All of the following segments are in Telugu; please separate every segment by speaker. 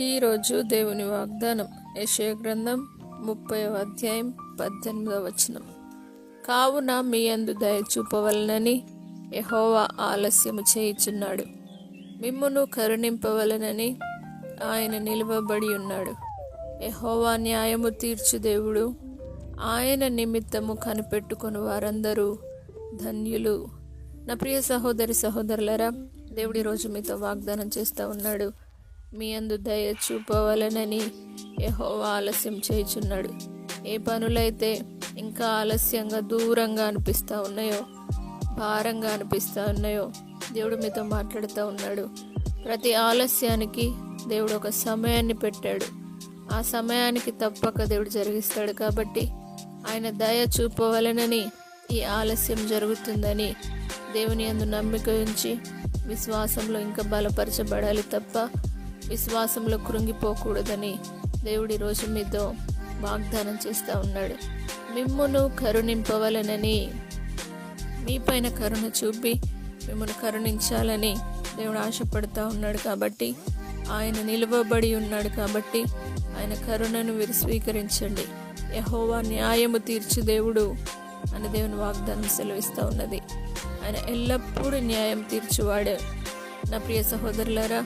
Speaker 1: ఈరోజు దేవుని వాగ్దానం యెషయా గ్రంథం 30వ అధ్యాయం 18వ వచనం. కావున మీ యందు దయ చూపవలనని యెహోవా ఆలస్యము చేయుచున్నాడు, మిమ్మును కరుణింపవలనని ఆయన నిలువబడి ఉన్నాడు. యెహోవా న్యాయము తీర్చు దేవుడు, ఆయన నిమిత్తము కనిపెట్టుకొని వారందరూ ధన్యులు. నా ప్రియ సహోదరి సహోదరులరా, దేవుడి రోజు మీతో వాగ్దానం చేస్తూ ఉన్నాడు. మీ యందు దయ చూపవలనని యెహోవా ఆలస్యం చేయుచున్నాడు. ఏ పనులైతే ఇంకా ఆలస్యంగా దూరంగా అనిపిస్తూ ఉన్నాయో, భారంగా అనిపిస్తూ ఉన్నాయో, దేవుడు మీతో మాట్లాడుతూ ఉన్నాడు. ప్రతి ఆలస్యానికి దేవుడు ఒక సమయాన్ని పెట్టాడు. ఆ సమయానికి తప్పక దేవుడు జరిగిస్తాడు. కాబట్టి ఆయన దయ చూపవలనని ఈ ఆలస్యం జరుగుతుందని దేవుని యందు నమ్మిక ఉంచి విశ్వాసంలో ఇంకా బలపరచబడాలి తప్ప విశ్వాసంలో కృంగిపోకూడదని దేవుడి రోజు మీతో వాగ్దానం చేస్తూ ఉన్నాడు. మిమ్మును కరుణింపవలనని, మీపైన కరుణ చూపి మిమ్మల్ని కరుణించాలని దేవుడు ఆశపడుతూ ఉన్నాడు. కాబట్టి ఆయన నిలువబడి ఉన్నాడు. కాబట్టి ఆయన కరుణను మీరు స్వీకరించండి. యెహోవా న్యాయము తీర్చు దేవుడు అని దేవుని వాగ్దానం సెలవిస్తూ ఉన్నది. ఆయన ఎల్లప్పుడూ న్యాయం తీర్చువాడే. నా ప్రియ సహోదరులారా,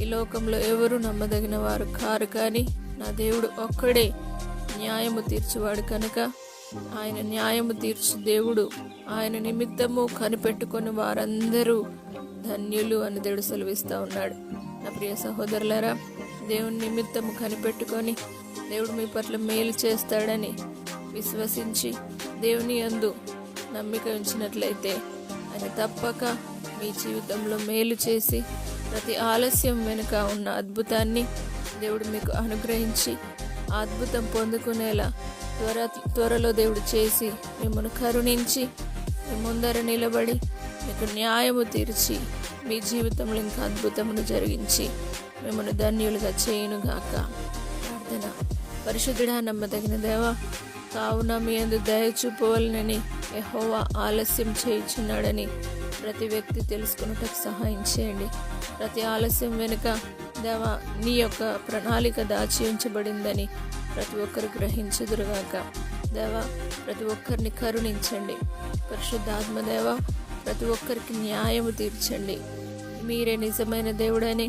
Speaker 1: ఈ లోకంలో ఎవరు నమ్మదగిన వారు కారు, కానీ నా దేవుడు ఒక్కడే న్యాయము తీర్చువాడు. కనుక ఆయన న్యాయము తీర్చు దేవుడు, ఆయన నిమిత్తము కనిపెట్టుకొని వారందరూ ధన్యులు అని దేవుడు సెలవిస్తూ ఉన్నాడు. నా ప్రియ సహోదరులారా, దేవుని నిమిత్తము కనిపెట్టుకొని దేవుడు మీ పట్ల మేలు చేస్తాడని విశ్వసించి దేవుని యందు నమ్మిక ఉంచినట్లయితే ఆయన తప్పక మీ జీవితంలో మేలు చేసి ప్రతి ఆలస్యం వెనుక ఉన్న అద్భుతాన్ని దేవుడు మీకు అనుగ్రహించి ఆ అద్భుతం పొందుకునేలా త్వరలో దేవుడు చేసి మిమ్మల్ని కరుణించి మీ ముందర నిలబడి మీకు న్యాయము తీర్చి మీ జీవితంలో ఇంకా అద్భుతమును జరిగించి మిమ్మల్ని ధన్యులుగా చేయునుగాక. ప్రార్థన. పరిశుద్ధుడా, నమ్మదగిన దేవా, కావున మీ యందు దయ చూపవలనని యెహోవా ఆలస్యం చేయుచున్నాడని ప్రతి వ్యక్తి తెలుసుకున్నటకు సహాయం చేయండి. ప్రతి ఆలస్యం వెనుక దేవా నీ యొక్క ప్రణాళిక దాచి ఉంచబడిందని ప్రతి ఒక్కరు గ్రహించుదురుగాక. దేవా, ప్రతి ఒక్కరిని కరుణించండి. పరిశుద్ధాత్మ దేవా, ప్రతి ఒక్కరికి న్యాయము తీర్చండి. మీరే నిజమైన దేవుడని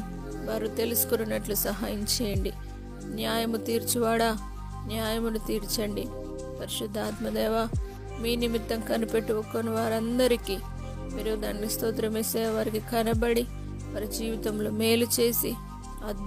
Speaker 1: వారు తెలుసుకున్నట్లు సహాయం చేయండి. న్యాయము తీర్చువాడా, న్యాయమును తీర్చండి. పరిశుద్ధాత్మ దేవా, మీ నిమిత్తం కనిపెట్టుకొని వారందరికీ మీరు దాన్ని స్తోత్రం వేసే వారికి కనబడి వారి జీవితంలో మేలు చేసి అద్భుత